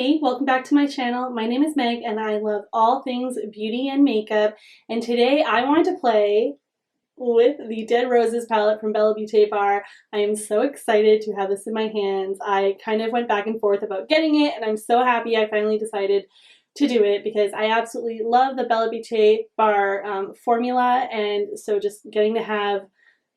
Hey, welcome back to my channel. My name is Meg and I love all things beauty and makeup, and today I wanted to play with the Dead Roses palette from Bella Beaute Bar. I am so excited to have this in my hands. I kind of went back and forth about getting it and I'm so happy I finally decided to do it because I absolutely love the Bella Beaute Bar formula, and so just getting to have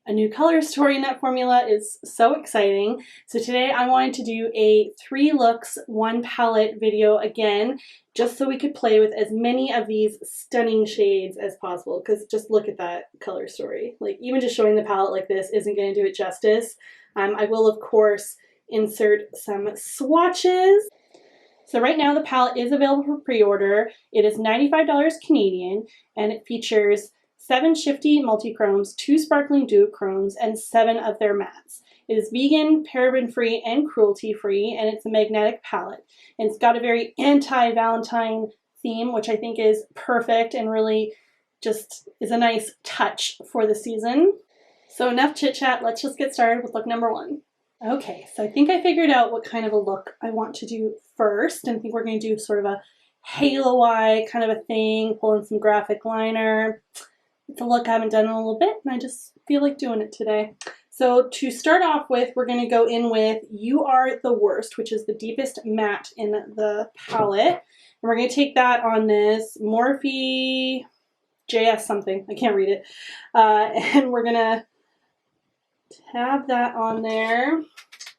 a new color story in that formula is so exciting. So today I wanted to do a 3 looks, 1 palette video again, just so we could play with as many of these stunning shades as possible, because just look at that color story. Like, even just showing the palette like this isn't going to do it justice. I will of course insert some swatches. So right now the palette is available for pre-order. It is $95 Canadian and it features 7 shifty multi-chromes, 2 sparkling duochromes, and 7 of their mattes. It is vegan, paraben-free, and cruelty-free, and it's a magnetic palette. And it's got a very anti-Valentine theme, which I think is perfect and really just is a nice touch for the season. So enough chit-chat, let's just get started with look number 1. Okay, so I think I figured out what kind of a look I want to do first, and I think we're going to do sort of a halo eye kind of a thing, pull in some graphic liner. It's a look I haven't done in a little bit, and I just feel like doing it today. So to start off with, we're going to go in with You Are the Worst, which is the deepest matte in the palette. And we're going to take that on this Morphe JS something. I can't read it. And we're going to tab that on there.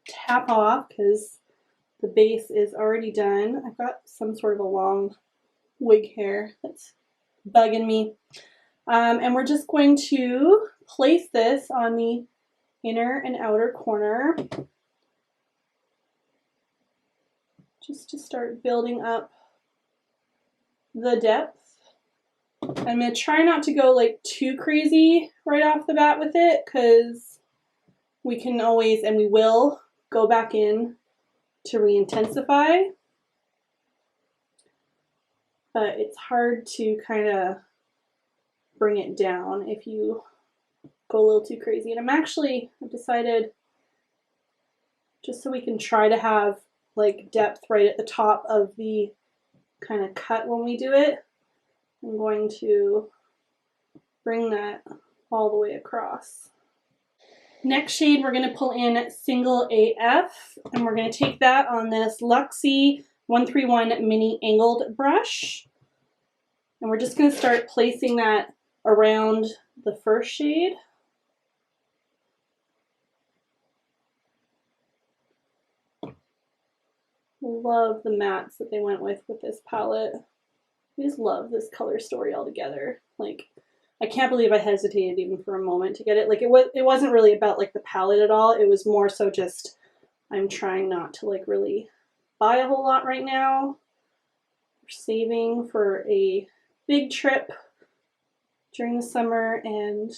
Tap off because the base is already done. I've got some sort of a long wig hair that's bugging me. And we're just going to place this on the inner and outer corner just to start building up the depth. I'm going to try not to go like too crazy right off the bat with it, because we can always, and we will, go back in to re-intensify. But it's hard to kind of bring it down if you go a little too crazy. And I've decided, just so we can try to have like depth right at the top of the kind of cut when we do it, I'm going to bring that all the way across. Next shade, we're going to pull in Single AF, and we're going to take that on this Luxie 131 mini angled brush. And we're just going to start placing that around the first shade. Love the mattes that they went with this palette. I just love this color story altogether. Like, I can't believe I hesitated even for a moment to get it. Like, it wasn't really about like the palette at all. It was more so just I'm trying not to like really buy a whole lot right now. We're saving for a big trip during the summer and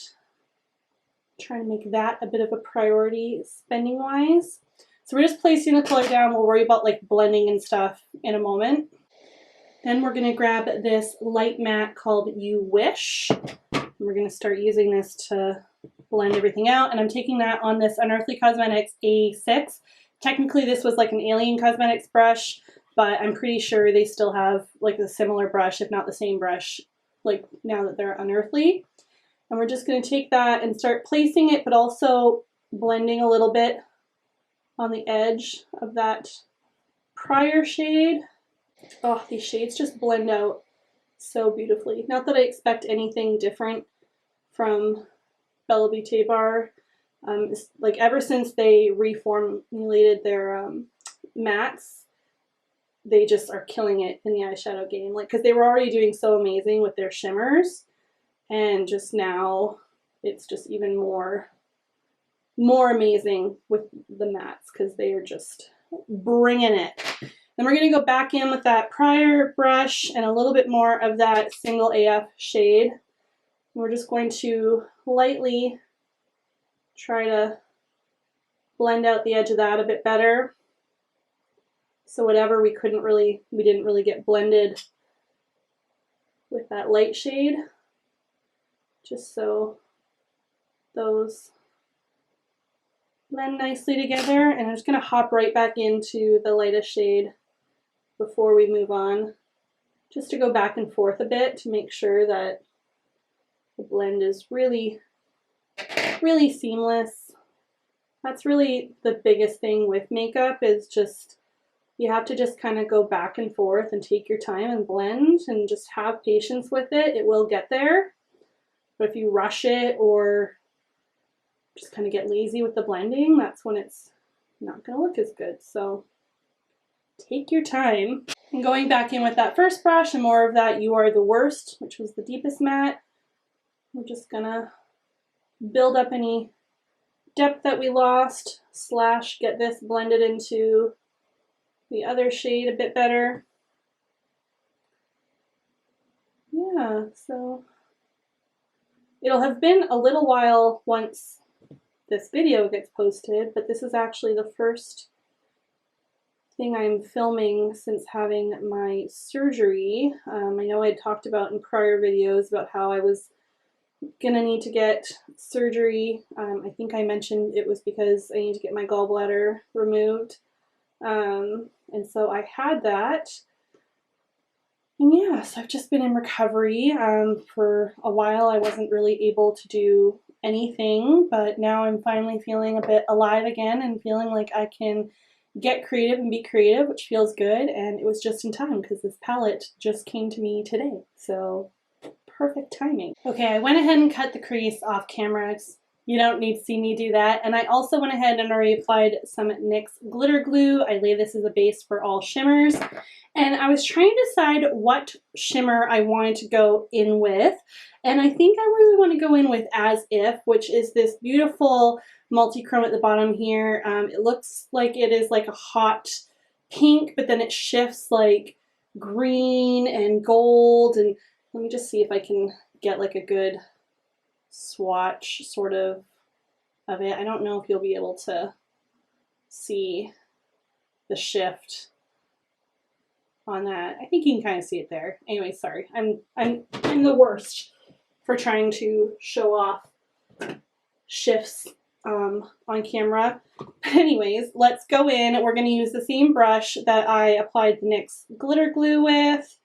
trying to make that a bit of a priority spending wise. So we're just placing the color down. We'll worry about like blending and stuff in a moment. Then we're going to grab this light matte called You Wish. And we're going to start using this to blend everything out. And I'm taking that on this Unearthly Cosmetics A6. Technically this was like an Alien Cosmetics brush, but I'm pretty sure they still have like a similar brush, if not the same brush, like now that they're Unearthly. And we're just going to take that and start placing it, but also blending a little bit on the edge of that prior shade. Oh, these shades just blend out so beautifully. Not that I expect anything different from Bella Beaute Bar. Like, ever since they reformulated their mattes, they just are killing it in the eyeshadow game. Like, because they were already doing so amazing with their shimmers, and just now it's just even more amazing with the mattes, because they are just bringing it. Then we're going to go back in with that prior brush and a little bit more of that Single AF shade. We're just going to lightly try to blend out the edge of that a bit better. So whatever we didn't really get blended with that light shade, just so those blend nicely together. And I'm just going to hop right back into the lightest shade before we move on, just to go back and forth a bit to make sure that the blend is really, really seamless. That's really the biggest thing with makeup, is just you have to just kind of go back and forth and take your time and blend and just have patience with it. It will get there. But if you rush it or just kind of get lazy with the blending, that's when it's not going to look as good. So take your time. And going back in with that first brush and more of that You Are the Worst, which was the deepest matte, we're just going to build up any depth that we lost, slash get this blended into the other shade a bit better. Yeah, so it'll have been a little while once this video gets posted, but this is actually the first thing I'm filming since having my surgery. I know I had talked about in prior videos about how I was gonna need to get surgery. I think I mentioned it was because I need to get my gallbladder removed. And so I had that. And yeah, so I've just been in recovery. For a while I wasn't really able to do anything, but now I'm finally feeling a bit alive again and feeling like I can get creative and be creative, which feels good. And it was just in time because this palette just came to me today. So perfect timing. Okay, I went ahead and cut the crease off camera. You don't need to see me do that. And I also went ahead and already applied some NYX glitter glue. I lay this as a base for all shimmers. And I was trying to decide what shimmer I wanted to go in with. And I think I really want to go in with As If, which is this beautiful multi-chrome at the bottom here. It looks like it is like a hot pink, but then it shifts like green and gold. And let me just see if I can get like a good swatch sort of it. I don't know if you'll be able to see the shift on that. I think you can kind of see it there. Anyway, sorry. I'm the worst for trying to show off shifts on camera. But anyways, let's go in. We're going to use the same brush that I applied the NYX glitter glue with.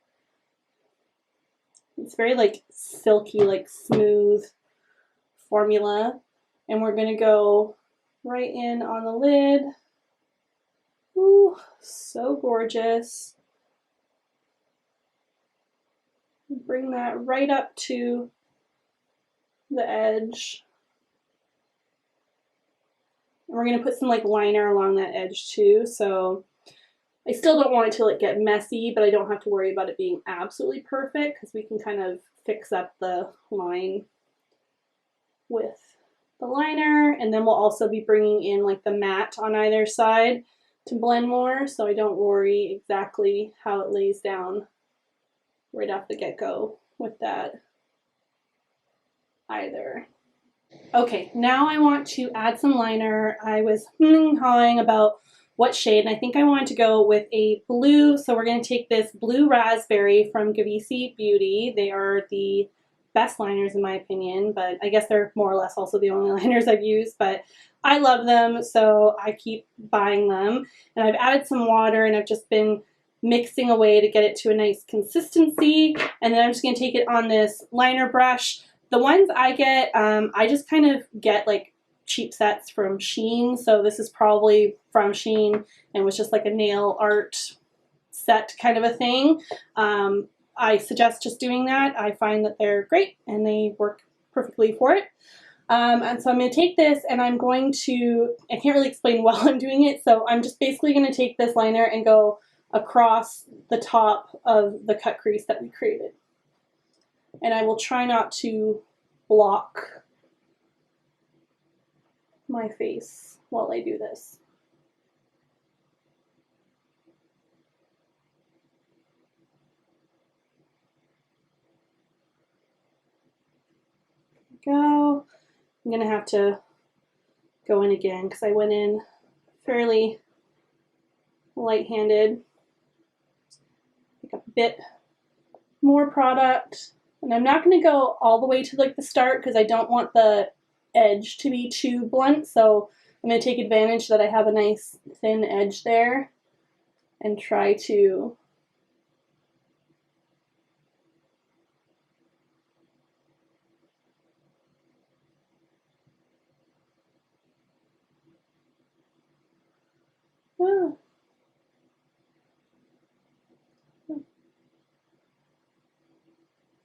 It's very like silky, like smooth formula. And we're going to go right in on the lid. Ooh, so gorgeous. Bring that right up to the edge. And we're going to put some like liner along that edge too. So I still don't want it to like get messy, but I don't have to worry about it being absolutely perfect because we can kind of fix up the line with the liner. And then we'll also be bringing in like the matte on either side to blend more, so I don't worry exactly how it lays down right off the get-go with that either. Okay, now I want to add some liner. I was hawing about what shade, and I think I wanted to go with a blue, so we're going to take this blue raspberry from Bella Beauty. They are the best liners in my opinion, but I guess they're more or less also the only liners I've used, but I love them, so I keep buying them. And I've added some water and I've just been mixing away to get it to a nice consistency. And then I'm just going to take it on this liner brush. The ones I get, I just kind of get like cheap sets from Shein. So this is probably from Shein and was just like a nail art set kind of a thing. I suggest just doing that. I find that they're great and they work perfectly for it. And so I'm going to take this and I'm going to, I can't really explain while I'm doing it, so I'm just basically going to take this liner and go across the top of the cut crease that we created. And I will try not to block my face while I do this. There we go. I'm going to have to go in again because I went in fairly light-handed. Pick up a bit more product. And I'm not going to go all the way to like the start because I don't want the edge to be too blunt. So I'm going to take advantage that I have a nice thin edge there and try to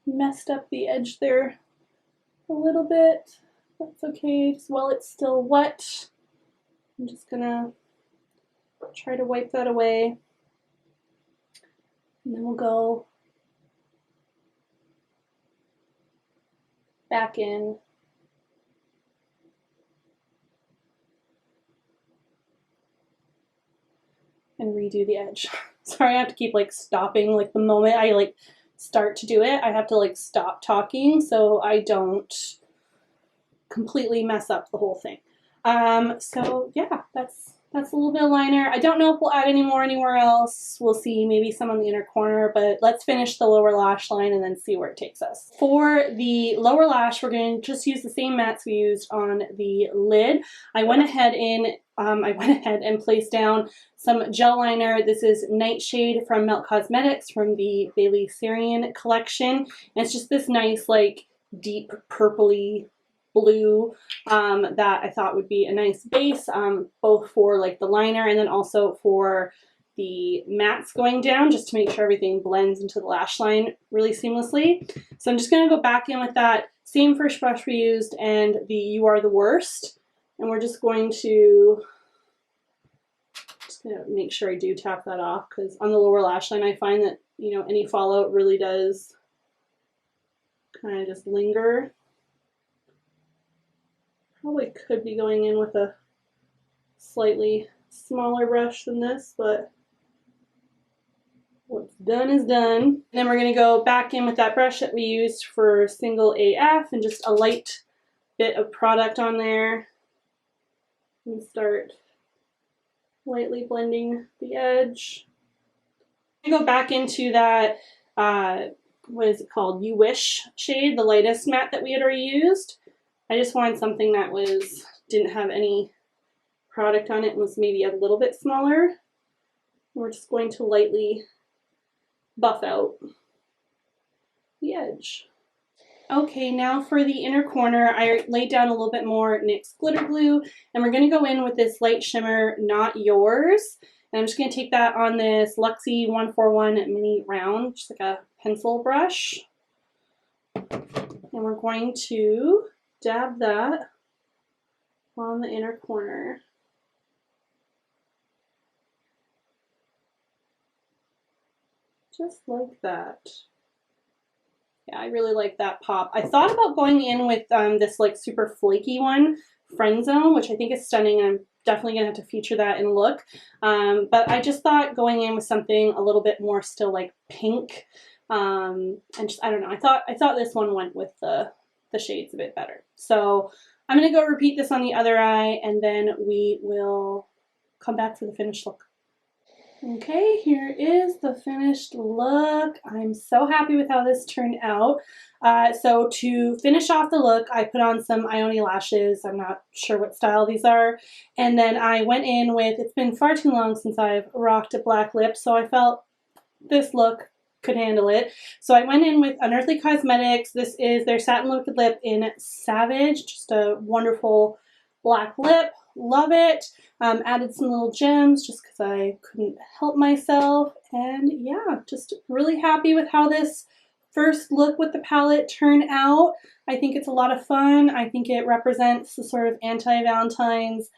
messed up the edge there a little bit. That's okay, just while it's still wet. I'm just gonna try to wipe that away. And then we'll go back in. And redo the edge. Sorry, I have to keep like stopping, like the moment I like start to do it, I have to like stop talking so I don't completely mess up the whole thing. So yeah, that's a little bit of liner. I don't know if we'll add any more anywhere else. We'll see, maybe some on the inner corner, but let's finish the lower lash line and then see where it takes us. For the lower lash, we're going to just use the same mats we used on the lid. I went ahead and placed down some gel liner. This is Nightshade from Melt Cosmetics from the Bailey Syrian collection. And it's just this nice, like, deep purpley blue that I thought would be a nice base, both for like the liner and then also for the mats going down, just to make sure everything blends into the lash line really seamlessly. So I'm just going to go back in with that same first brush we used and the You Are the Worst, and we're just going to make sure I do tap that off, because on the lower lash line I find that, you know, any fallout really does kind of just linger. Probably could be going in with a slightly smaller brush than this, but what's done is done. And then we're going to go back in with that brush that we used for single AF and just a light bit of product on there and start lightly blending the edge. I'm going to go back into that, what is it called? You Wish shade, the lightest matte that we had already used. I just wanted something that didn't have any product on it and was maybe a little bit smaller. We're just going to lightly buff out the edge. Okay, now for the inner corner, I laid down a little bit more NYX glitter glue, and we're going to go in with this light shimmer, Not Yours. And I'm just going to take that on this Luxie 141 mini round, just like a pencil brush. And we're going to dab that on the inner corner. Just like that. Yeah, I really like that pop. I thought about going in with this like super flaky one, Friend Zone, which I think is stunning, and I'm definitely gonna have to feature that in look. But I just thought going in with something a little bit more still like pink, and just, I don't know, I thought this one went with the shades a bit better. So I'm gonna go repeat this on the other eye, and then we will come back for the finished look. Okay, here is the finished look. I'm so happy with how this turned out. So to finish off the look, I put on some Ione lashes. I'm not sure what style these are. And then I went in with, it's been far too long since I've rocked a black lip, so I felt this look could handle it. So I went in with Unearthly Cosmetics. This is their Satin Liquid Lip in Savage. Just a wonderful black lip. Love it. Added some little gems just because I couldn't help myself. And yeah, just really happy with how this first look with the palette turned out. I think it's a lot of fun. I think it represents the sort of anti-Valentine's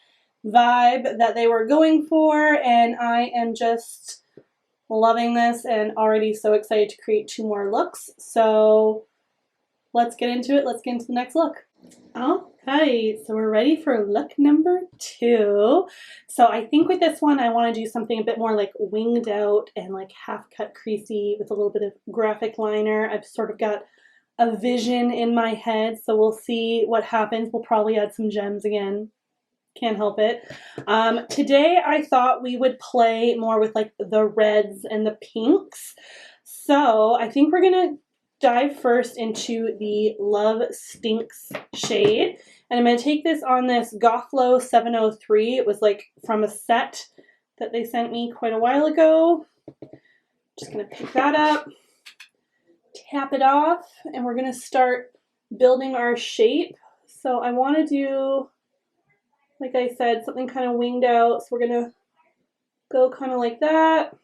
vibe that they were going for. And I am just loving this and already so excited to create 2 more looks. So let's get into it. Let's get into the next look. Alright, so we're ready for look number 2. So I think with this one I want to do something a bit more like winged out and like half cut creasy with a little bit of graphic liner. I've sort of got a vision in my head, so we'll see what happens. We'll probably add some gems again. Can't help it. Today I thought we would play more with like the reds and the pinks. So I think we're gonna dive first into the Love Stinks shade. And I'm gonna take this on this Gothlow 703. It was like from a set that they sent me quite a while ago. Just gonna pick that up, tap it off, and we're gonna start building our shape. So I wanna do, like I said, something kind of winged out. So we're gonna go kind of like that.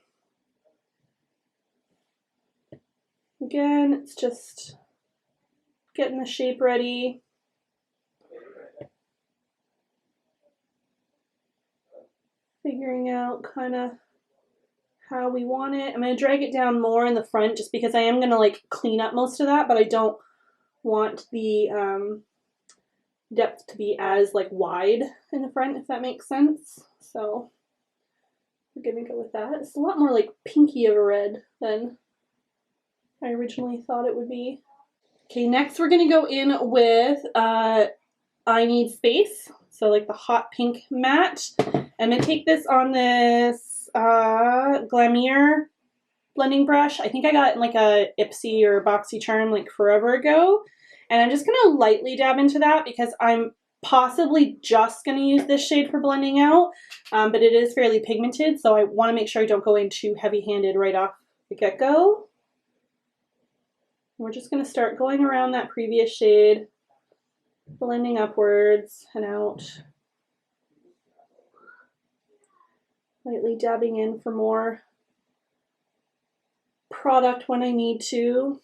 Again, it's just getting the shape ready. Figuring out kind of how we want it. I'm going to drag it down more in the front just because I am going to like clean up most of that, but I don't want the depth to be as like wide in the front, if that makes sense. So we're going to go with that. It's a lot more like pinky of a red than I originally thought it would be. Okay, next we're going to go in with I Need Space. So like the hot pink matte. I'm going to take this on this Glamour blending brush. I think I got like a Ipsy or BoxyCharm like forever ago. And I'm just going to lightly dab into that because I'm possibly just going to use this shade for blending out. But it is fairly pigmented, so I want to make sure I don't go in too heavy-handed right off the get-go. We're just going to start going around that previous shade, blending upwards and out. Lightly dabbing in for more product when I need to.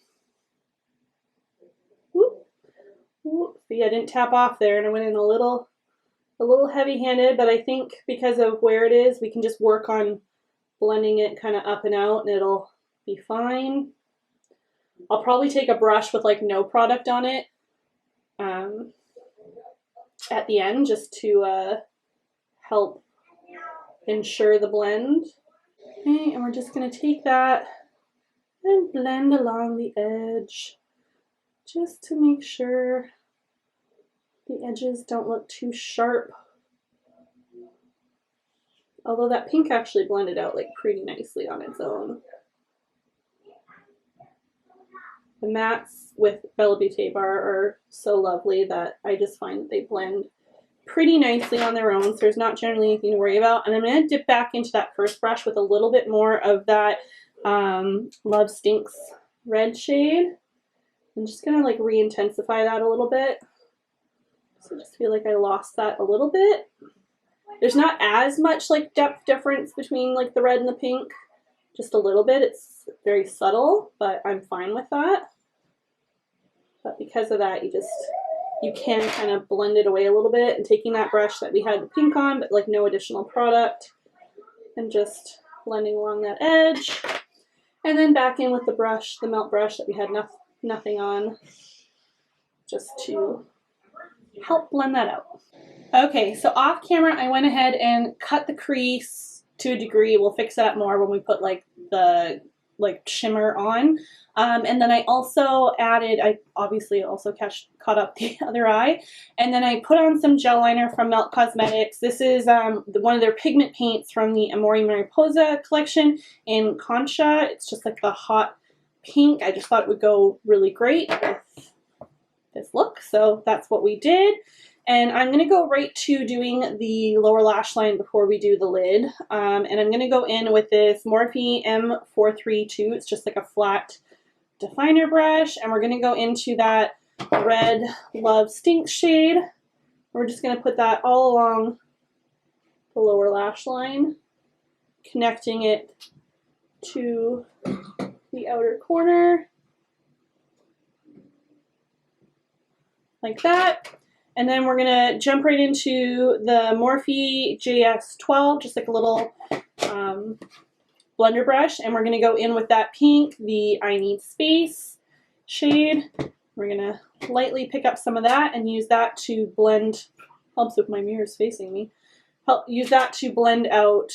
Whoop. Whoop. See, I didn't tap off there and I went in a little heavy-handed, but I think because of where it is, we can just work on blending it kind of up and out and it'll be fine. I'll probably take a brush with like no product on it at the end just to help ensure the blend. Okay, and we're just going to take that and blend along the edge just to make sure the edges don't look too sharp. Although that pink actually blended out like pretty nicely on its own. The mattes with Bella Beaute Bar are so lovely that I just find that they blend pretty nicely on their own, so there's not generally anything to worry about. And I'm going to dip back into that first brush with a little bit more of that Love Stinks red shade. I'm just going to like re-intensify that a little bit. So I just feel like I lost that a little bit. There's not as much like depth difference between like the red and the pink. Just a little bit. It's very subtle, but I'm fine with that. But because of that, you can kind of blend it away a little bit, and taking that brush that we had the pink on, but like no additional product, and just blending along that edge. And then back in with the brush, the melt brush that we had nothing on, just to help blend that out. Okay, so off camera, I went ahead and cut the crease to a degree. We'll fix that more when we put like the shimmer on. And then I also added, I obviously also caught up the other eye, and then I put on some gel liner from Melt Cosmetics. This is one of their pigment paints from the Amore Mariposa collection in Concha. It's just like the hot pink. I just thought it would go really great with this look, so that's what we did. And I'm going to go right to doing the lower lash line before we do the lid. And I'm going to go in with this Morphe M432. It's just like a flat definer brush. And we're going to go into that red Love Stinks shade. We're just going to put that all along the lower lash line, connecting it to the outer corner. Like that. And then we're going to jump right into the Morphe JS12, just like a little blender brush. And we're going to go in with that pink, the I Need Space shade. We're going to lightly pick up some of that and use that to blend, helps if my mirror's facing me, use that to blend out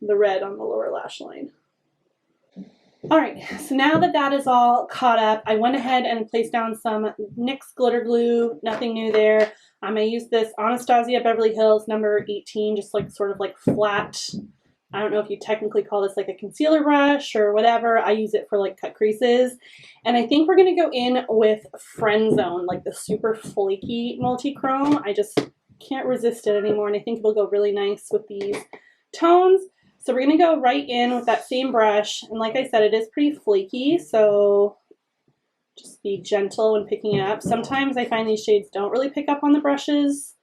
the red on the lower lash line. Alright, so now that that is all caught up, I went ahead and placed down some NYX glitter glue, nothing new there. I used this Anastasia Beverly Hills number 18, just like sort of like flat, I don't know if you technically call this like a concealer brush or whatever. I use it for like cut creases. And I think we're going to go in with Friend Zone, like the super flaky multi-chrome. I just can't resist it anymore, and I think it'll go really nice with these tones. So we're going to go right in with that same brush, and like I said, it is pretty flaky, so just be gentle when picking it up. Sometimes I find these shades don't really pick up on the brushes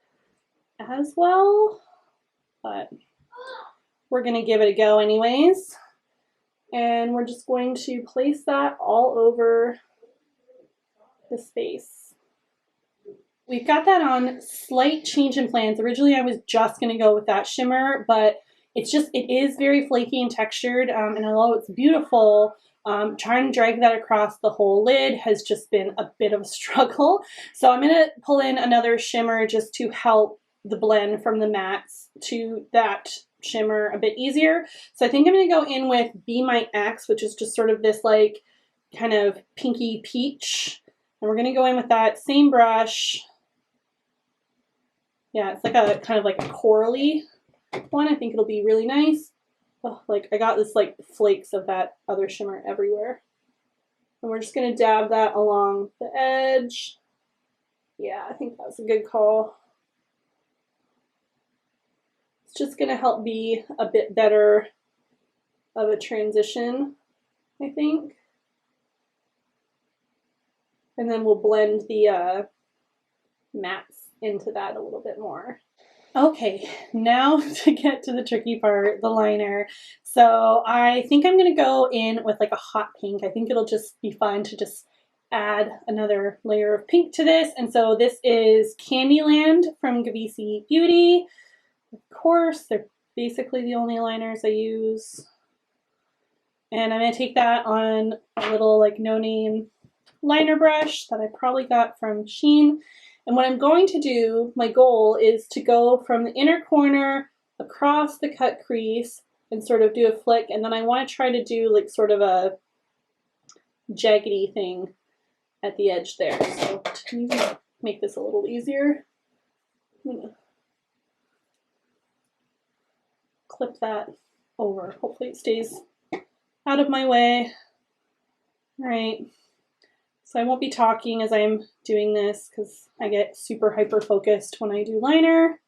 as well, but we're going to give it a go anyways. And we're just going to place that all over the space. We've got that on. Slight change in plans. Originally I was just going to go with that shimmer, but it is very flaky and textured, and although it's beautiful, trying to drag that across the whole lid has just been a bit of a struggle. So I'm going to pull in another shimmer just to help the blend from the mattes to that shimmer a bit easier. So I think I'm going to go in with Be My X, which is just sort of this like kind of pinky peach. And we're going to go in with that same brush. Yeah, it's like a kind of like a corally one. I think it'll be really nice. Oh, like I got this like flakes of that other shimmer everywhere. And we're just going to dab that along the edge. Yeah, I think that's a good call. It's just going to help be a bit better of a transition, I think. And then we'll blend the mattes into that a little bit more. Okay, now to get to the tricky part, the liner. So I think I'm going to go in with like a hot pink. I think it'll just be fun to just add another layer of pink to this. And so this is Candyland from Bella Beauty. Of course, they're basically the only liners I use. And I'm going to take that on a little like no-name liner brush that I probably got from Shein. And what I'm going to do, my goal is to go from the inner corner across the cut crease and sort of do a flick. And then I want to try to do like sort of a jaggedy thing at the edge there. So to make this a little easier, I'm going to clip that over. Hopefully it stays out of my way. All right. So I won't be talking as I'm doing this because I get super hyper focused when I do liner.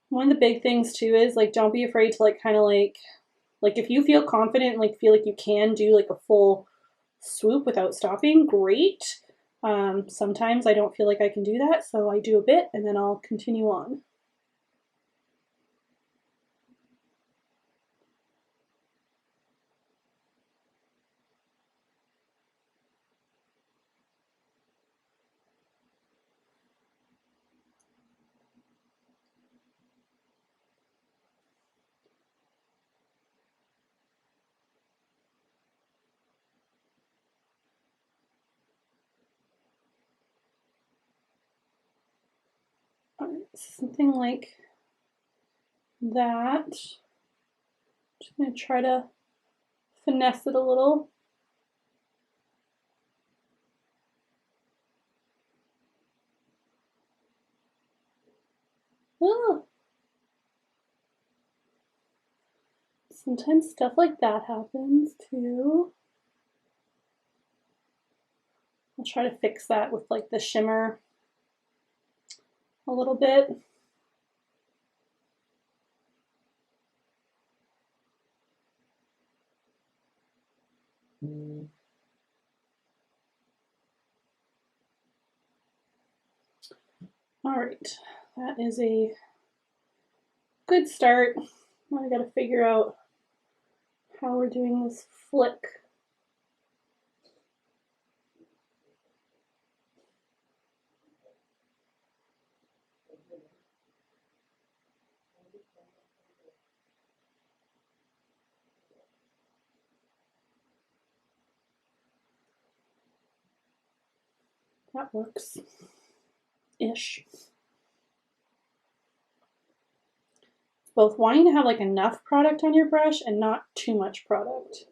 One of the big things too is like don't be afraid to like kind of like if you feel confident and like feel like you can do like a full swoop without stopping, great. Sometimes I don't feel like I can do that, so I do a bit and then I'll continue on. Something like that. Just going to try to finesse it a little. Oh. Sometimes stuff like that happens too. I'll try to fix that with like the shimmer a little bit. All right, that is a good start. Now I gotta figure out how we're doing this flick. That works-ish. Both wanting to have like enough product on your brush and not too much product.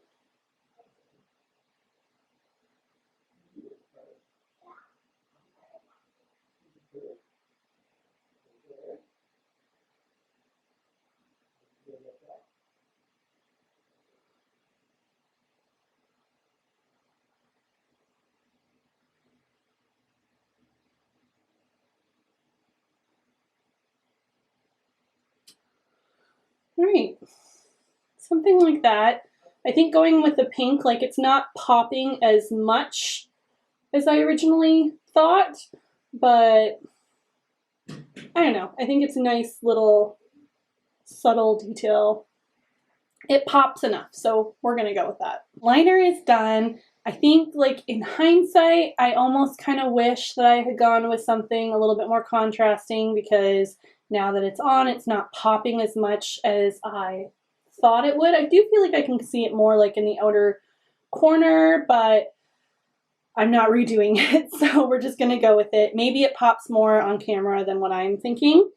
All right, something like that. I think going with the pink, like it's not popping as much as I originally thought, but I don't know. I think it's a nice little subtle detail. It pops enough, so we're gonna go with that. Liner is done. I think, like, in hindsight, I almost kind of wish that I had gone with something a little bit more contrasting, because now that it's on, it's not popping as much as I thought it would. I do feel like I can see it more like in the outer corner, but I'm not redoing it, so we're just gonna go with it. Maybe it pops more on camera than what I'm thinking.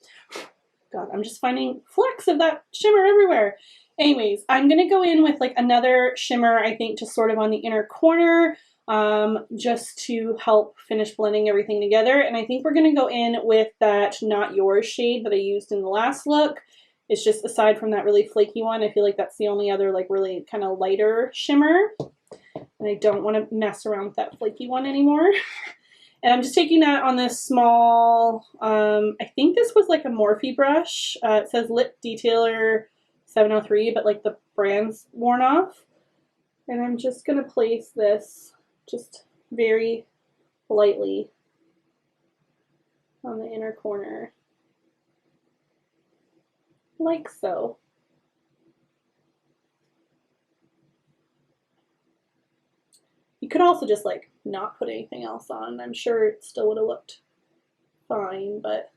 God, I'm just finding flecks of that shimmer everywhere. Anyways, I'm going to go in with like another shimmer, I think, just sort of on the inner corner, just to help finish blending everything together. And I think we're going to go in with that Not Yours shade that I used in the last look. It's just, aside from that really flaky one, I feel like that's the only other like really kind of lighter shimmer. And I don't want to mess around with that flaky one anymore. And I'm just taking that on this small, I think this was like a Morphe brush. It says Lip Detailer 703, but like the brand's worn off. And I'm just going to place this just very lightly on the inner corner, like so. You could also just like not put anything else on. I'm sure it still would have looked fine, but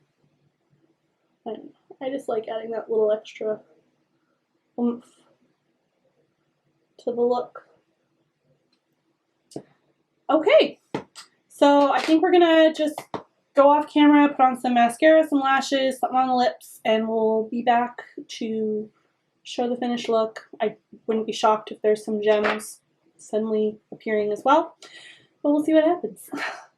I just like adding that little extra oomph to the look. Okay, so I think we're gonna just go off camera, put on some mascara, some lashes, something on the lips, and we'll be back to show the finished look. I wouldn't be shocked if there's some gems suddenly appearing as well, but we'll see what happens.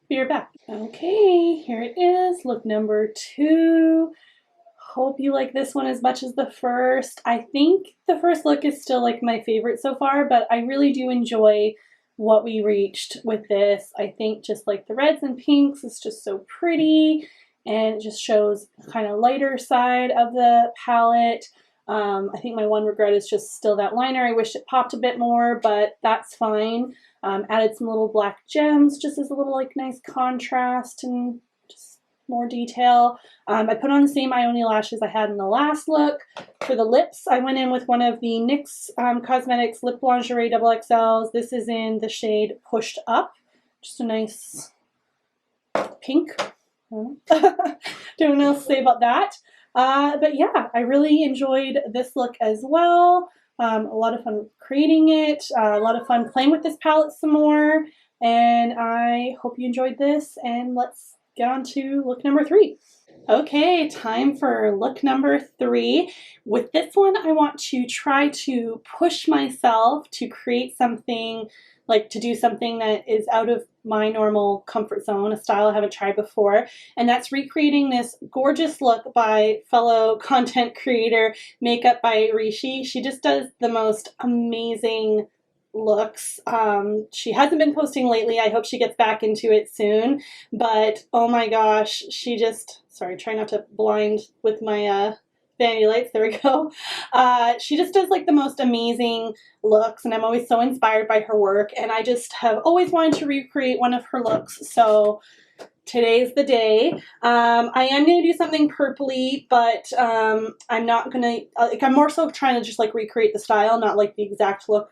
Be right back. Okay, here it is, look number 2. Hope you like this one as much as the first. I think the first look is still like my favorite so far, but I really do enjoy what we reached with this. I think just like the reds and pinks is just so pretty, and it just shows kind of lighter side of the palette. I think my one regret is just still that liner. I wish it popped a bit more, but that's fine. Added some little black gems just as a little like nice contrast and just more detail. I put on the same Ioni lashes I had in the last look. For the lips, I went in with one of the NYX Cosmetics Lip Lingerie XXLs. This is in the shade Pushed Up. Just a nice pink. Don't know what else to say about that. But yeah, I really enjoyed this look as well. A lot of fun creating it, a lot of fun playing with this palette some more, and I hope you enjoyed this, and let's get on to look number 3. Okay, time for look number 3. With this one, I want to try to push myself to create something, like to do something that is out of my normal comfort zone, a style I haven't tried before, and that's recreating this gorgeous look by fellow content creator Makeup by Rishi. She just does the most amazing looks. She hasn't been posting lately. I hope she gets back into it soon, but oh my gosh, she just, sorry, try not to blind with my vanity lights, there we go. She just does like the most amazing looks, and I'm always so inspired by her work, and I just have always wanted to recreate one of her looks, so today's the day. I am going to do something purpley, but I'm not going to, like, I'm more so trying to just like recreate the style, not like the exact look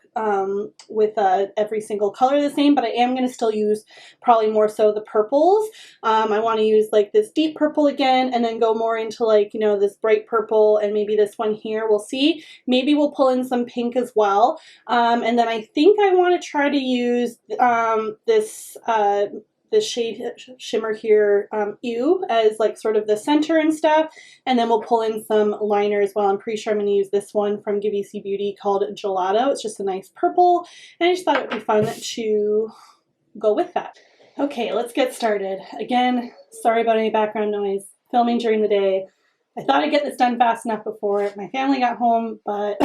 with every single color the same, but I am going to still use probably more so the purples. I want to use like this deep purple again, and then go more into like, you know, this bright purple, and maybe this one here, we'll see. Maybe we'll pull in some pink as well. And then I think I want to try to use this shade shimmer here, Ew, as like sort of the center and stuff, and then we'll pull in some liner as well. I'm pretty sure I'm going to use this one from Giveasy Beauty called Gelato. It's just a nice purple, and I just thought it would be fun to go with that. Okay, let's get started. Again, sorry about any background noise. Filming during the day. I thought I'd get this done fast enough before my family got home, but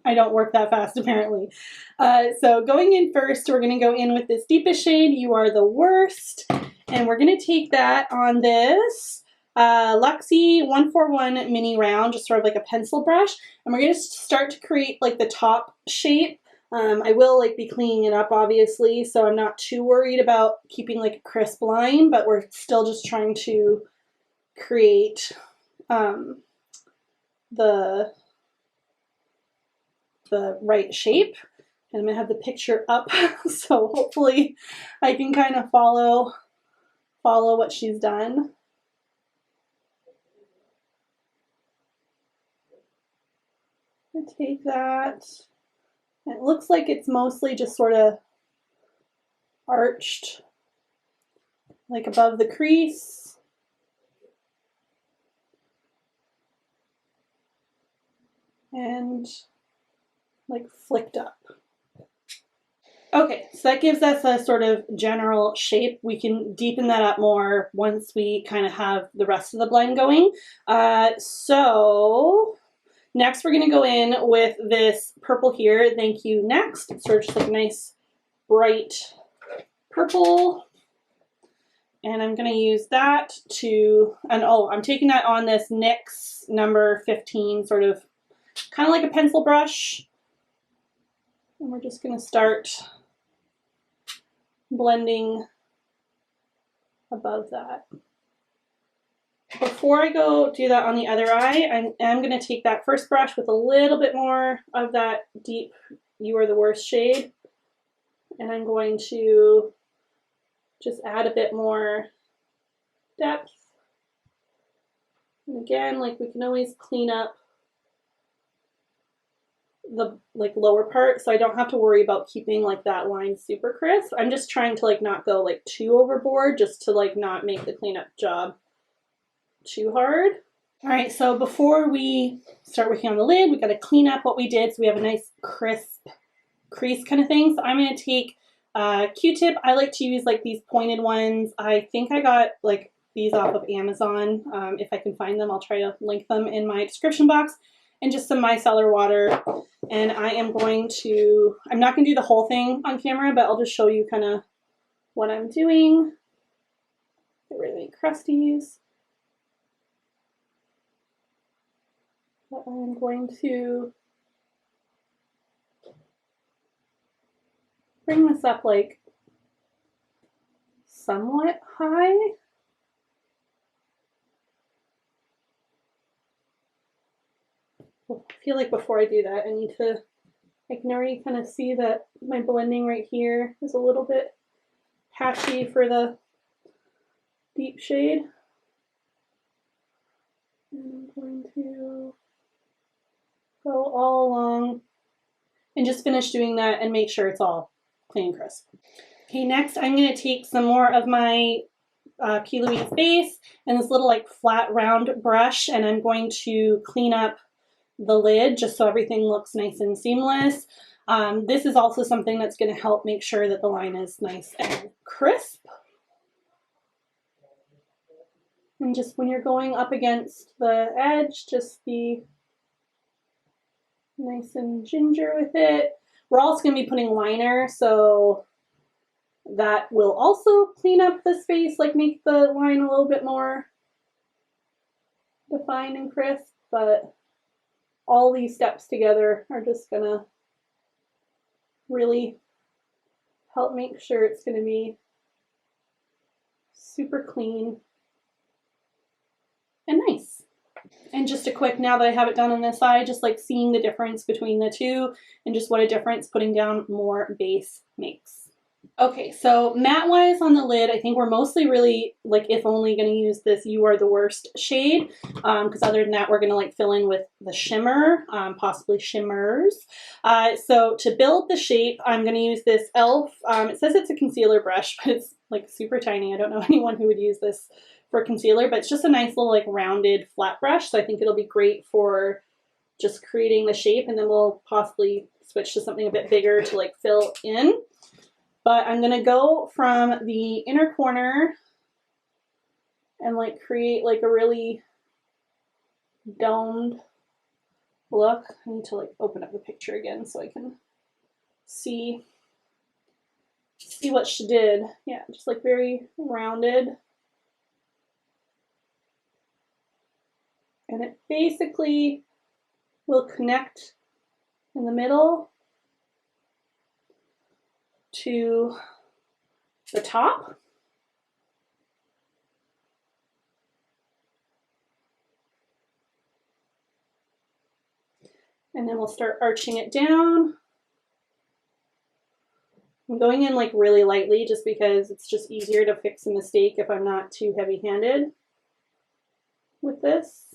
I don't work that fast apparently. So going in first, we're going to go in with this deepest shade, You Are the Worst, and we're going to take that on this Luxie 141 mini round, just sort of like a pencil brush, and we're going to start to create like the top shape I will like be cleaning it up obviously, so I'm not too worried about keeping like a crisp line, but we're still just trying to create the right shape. And I'm gonna have the picture up so hopefully I can kind of follow what she's done. I take that. It looks like it's mostly just sort of arched like above the crease. And like flicked up. Okay, so that gives us a sort of general shape. We can deepen that up more once we kind of have the rest of the blend going. So next we're gonna go in with this purple here, Thank You Next. Sort of just like a nice bright purple. And I'm gonna use that to, and oh, I'm taking that on this NYX number 15, sort of kind of like a pencil brush. And we're just gonna start blending above that. Before I go do that on the other eye, I'm going to take that first brush with a little bit more of that deep You Are the Worst shade, and I'm going to just add a bit more depth. And again, like we can always clean up the like lower part, so I don't have to worry about keeping like that line super crisp. I'm just trying to like not go like too overboard, just to like not make the cleanup job too hard. All right, so before we start working on the lid, we got to clean up what we did so we have a nice crisp crease kind of thing. So I'm going to take a Q-tip. I like to use like these pointed ones. I think I got like these off of Amazon. If I can find them, I'll try to link them in my description box. And just some micellar water. And I am going to, I'm not going to do the whole thing on camera, but I'll just show you kind of what I'm doing. Get rid of any crusties. But I'm going to bring this up like somewhat high. I feel like before I do that, I need to, I can already kind of see that my blending right here is a little bit patchy for the deep shade. And I'm going to go all along and just finish doing that and make sure it's all clean and crisp. Okay, next I'm going to take some more of my P. Louise base and this little like flat round brush, and I'm going to clean up the lid just so everything looks nice and seamless. This is also something that's going to help make sure that the line is nice and crisp. And just when you're going up against the edge, just be nice and ginger with it. We're also going to be putting liner, so that will also clean up the space, like make the line a little bit more defined and crisp, but all these steps together are just gonna really help make sure it's gonna be super clean and nice. And just a quick, now that I have it done on this side, just like seeing the difference between the two and just what a difference putting down more base makes. Okay, so matte wise on the lid, I think we're mostly really like, if only, going to use this You Are the Worst shade, because other than that we're going to like fill in with the shimmer, possibly shimmers. So to build the shape, I'm going to use this e.l.f. It says it's a concealer brush, but it's like super tiny. I don't know anyone who would use this for concealer, but it's just a nice little like rounded flat brush, so I think it'll be great for just creating the shape, and then we'll possibly switch to something a bit bigger to like fill in. But I'm gonna go from the inner corner and like create like a really domed look. I need to like open up the picture again so I can see what she did. Yeah, just like very rounded. And it basically will connect in the middle to the top. And then we'll start arching it down. I'm going in like really lightly just because it's just easier to fix a mistake if I'm not too heavy-handed with this.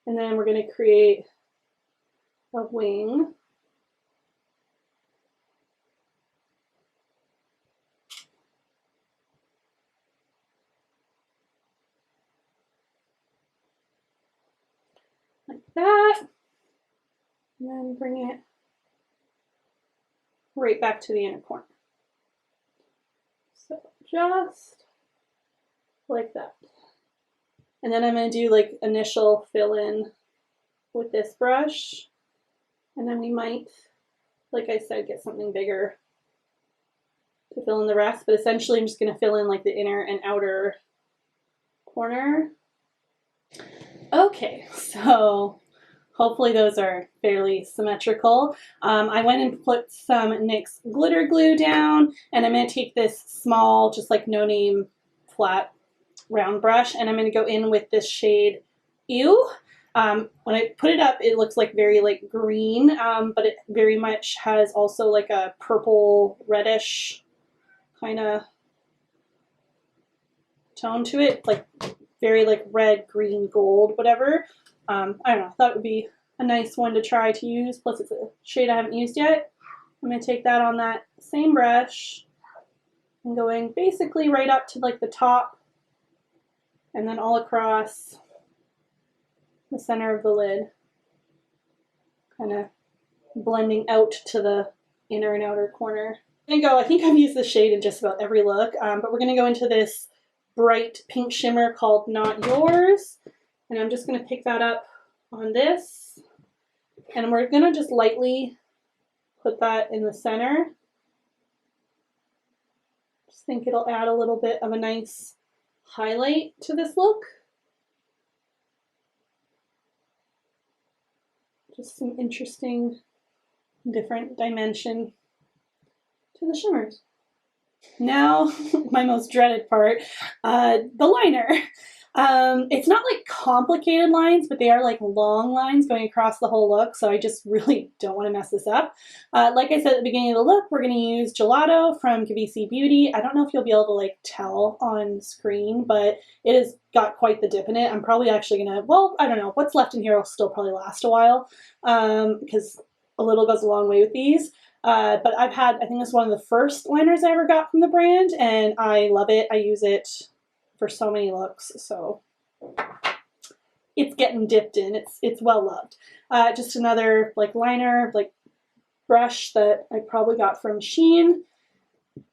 And then we're going to create a wing. Like that. And then bring it right back to the inner corner. So just like that. And then I'm going to do like initial fill in with this brush. And then we might, like I said, get something bigger to fill in the rest. But essentially I'm just going to fill in like the inner and outer corner. Okay, so hopefully those are fairly symmetrical. I went and put some NYX glitter glue down, and I'm going to take this small, just like no name flat round brush, and I'm going to go in with this shade Ew. When I put it up, it looks like very like green, but it very much has also like a purple reddish kind of tone to it, like very like red, green, gold, whatever. I don't know, I thought it would be a nice one to try to use, plus it's a shade I haven't used yet. I'm going to take that on that same brush and going basically right up to like the top and then all across the center of the lid, kind of blending out to the inner and outer corner. I'm going to go, I think I've used this shade in just about every look, but we're going to go into this bright pink shimmer called Not Yours, and I'm just going to pick that up on this, and we're going to just lightly put that in the center. Just think it'll add a little bit of a nice highlight to this look. Just some interesting different dimension to the shimmers. Now, my most dreaded part, the liner. It's not like complicated lines, but they are like long lines going across the whole look, so I just really don't want to mess this up. Like I said at the beginning of the look, we're going to use Gelato from Bella Beauty. I don't know if you'll be able to like tell on screen, but it has got quite the dip in it. I'm probably actually going to, well, I don't know, what's left in here will still probably last a while, because a little goes a long way with these. But I've had, I think this is one of the first liners I ever got from the brand, and I love it. I use it for so many looks, so it's getting dipped in. It's well loved. Just another like liner, like brush that I probably got from Shein.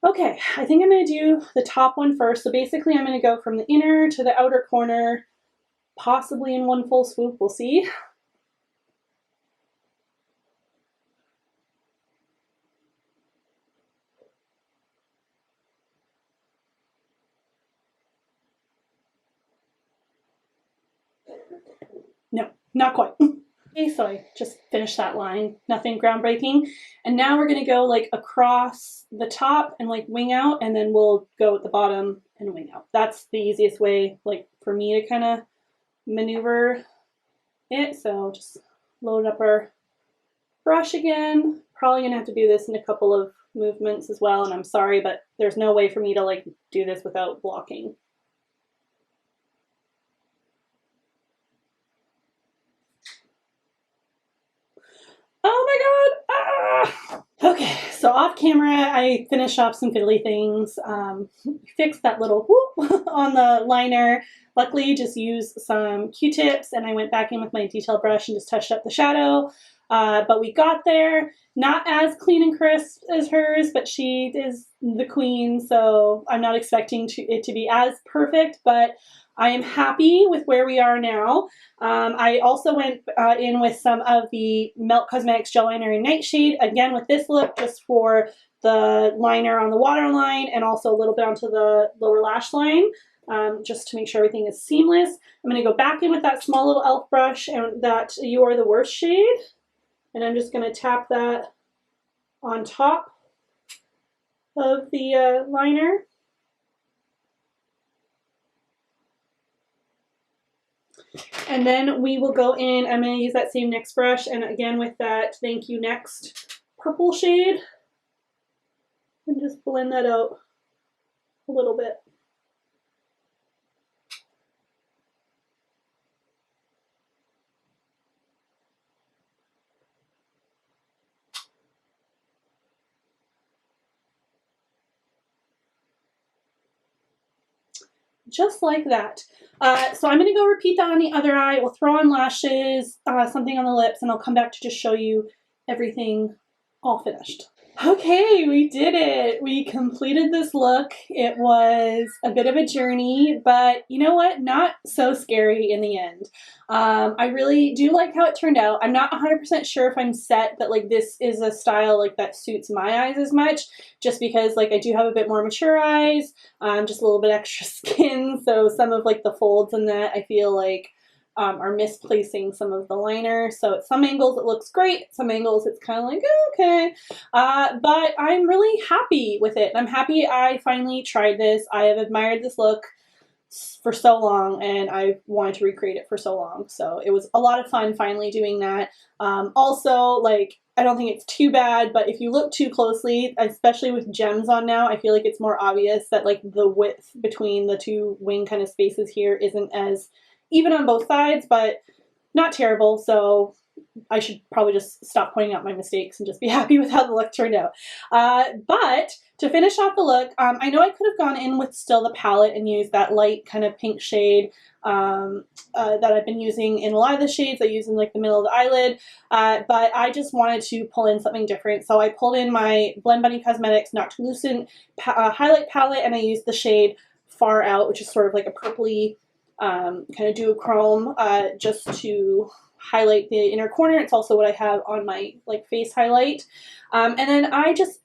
Okay, I think I'm going to do the top one first. So basically I'm going to go from the inner to the outer corner, possibly in one full swoop, we'll see. No, not quite. Okay, so I just finished that line, nothing groundbreaking. And now we're gonna go like across the top and like wing out, and then we'll go at the bottom and wing out. That's the easiest way, like for me to kind of maneuver it. So just load up our brush again. Probably gonna have to do this in a couple of movements as well, and I'm sorry, but there's no way for me to like do this without blocking. Oh my god! Ah! Okay, so off camera, I finished off some fiddly things. Fixed that little whoop on the liner. Luckily, just used some Q-tips, and I went back in with my detail brush and just touched up the shadow. But we got there. Not as clean and crisp as hers, but she is the queen, so I'm not expecting it to be as perfect, but I am happy with where we are now. I also went in with some of the Melt Cosmetics Gel Liner in Nightshade, again with this look, just for the liner on the waterline and also a little bit onto the lower lash line, just to make sure everything is seamless. I'm going to go back in with that small little e.l.f. brush and that You Are the Worst shade, and I'm just going to tap that on top of the liner. And then we will go in, I'm going to use that same NYX brush, and again with that Thank You Next purple shade, and just blend that out a little bit. Just like that. So I'm going to go repeat that on the other eye. We'll throw on lashes, something on the lips, and I'll come back to just show you everything all finished. Okay, we did it. We completed this look. It was a bit of a journey, but you know what? Not so scary in the end. I really do like how it turned out. I'm not 100% sure if I'm set that like this is a style like that suits my eyes as much, just because like I do have a bit more mature eyes, just a little bit extra skin, so some of like the folds in that I feel like are misplacing some of the liner. So at some angles it looks great, some angles it's kind of like, oh, okay. But I'm really happy with it. I'm happy I finally tried this. I have admired this look for so long and I wanted to recreate it for so long. So it was a lot of fun finally doing that. Also, like, I don't think it's too bad, but if you look too closely, especially with gems on now, I feel like it's more obvious that like the width between the two wing kind of spaces here isn't as even on both sides, but not terrible. So I should probably just stop pointing out my mistakes and just be happy with how the look turned out. But to finish off the look, I know I could have gone in with still the palette and used that light kind of pink shade that I've been using in a lot of the shades I use in like the middle of the eyelid, but I just wanted to pull in something different. So I pulled in my Blend Bunny Cosmetics Noctilucent highlight palette, and I used the shade Far Out, which is sort of like a purpley kind of duochrome, just to highlight the inner corner. It's also what I have on my like face highlight. And then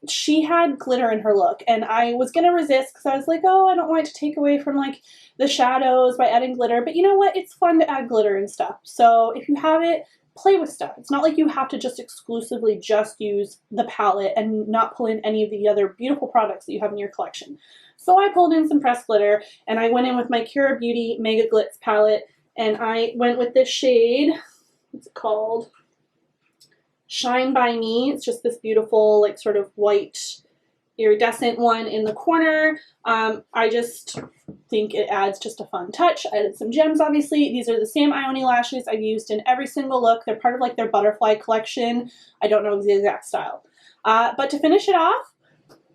she had glitter in her look, and I was gonna resist because I was like, oh, I don't want it to take away from like the shadows by adding glitter, but you know what, it's fun to add glitter and stuff. So if you have it, play with stuff. It's not like you have to just exclusively just use the palette and not pull in any of the other beautiful products that you have in your collection. So I pulled in some pressed glitter, and I went in with my Kura Beauty Mega Glitz palette, and I went with this shade. It's called Shine By Me. It's just this beautiful, like, sort of white iridescent one in the corner. I just think it adds just a fun touch. I added some gems, obviously. These are the same Ioni lashes I've used in every single look. They're part of like their butterfly collection. I don't know the exact style. But to finish it off,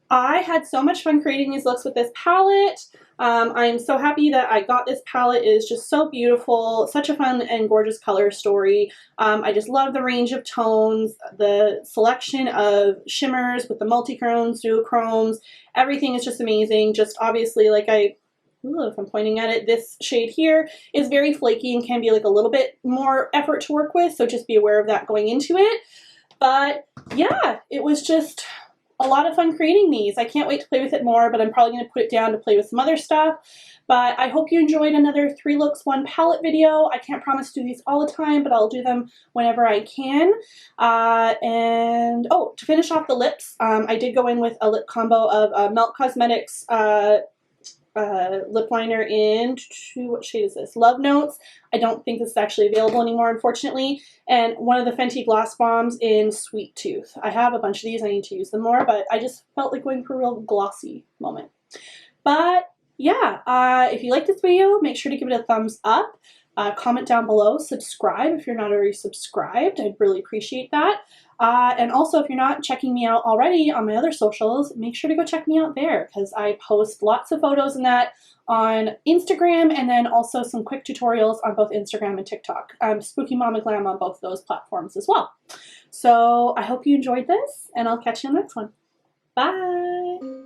I had so much fun creating these looks with this palette. I'm so happy that I got this palette. It is just so beautiful, such a fun and gorgeous color story. I just love the range of tones, the selection of shimmers with the multichromes, duochromes. Everything is just amazing. Just obviously, like if I'm pointing at it, this shade here is very flaky and can be like a little bit more effort to work with, so just be aware of that going into it. But yeah, it was just a lot of fun creating these. I can't wait to play with it more, but I'm probably going to put it down to play with some other stuff. But I hope you enjoyed another 3 looks, 1 palette video. I can't promise to do these all the time, but I'll do them whenever I can. And oh, to finish off the lips, I did go in with a lip combo of Melt Cosmetics lip liner in, what shade is this? Love Notes. I don't think this is actually available anymore, unfortunately. And one of the Fenty Gloss Bombs in Sweet Tooth. I have a bunch of these. I need to use them more, but I just felt like going for a real glossy moment. But yeah, if you like this video, make sure to give it a thumbs up. Comment down below, subscribe if you're not already subscribed. I'd really appreciate that. And also, if you're not checking me out already on my other socials, make sure to go check me out there, because I post lots of photos and that on Instagram, and then also some quick tutorials on both Instagram and TikTok. Spooky Mama Glam on both those platforms as well. So I hope you enjoyed this, and I'll catch you in the next one. Bye!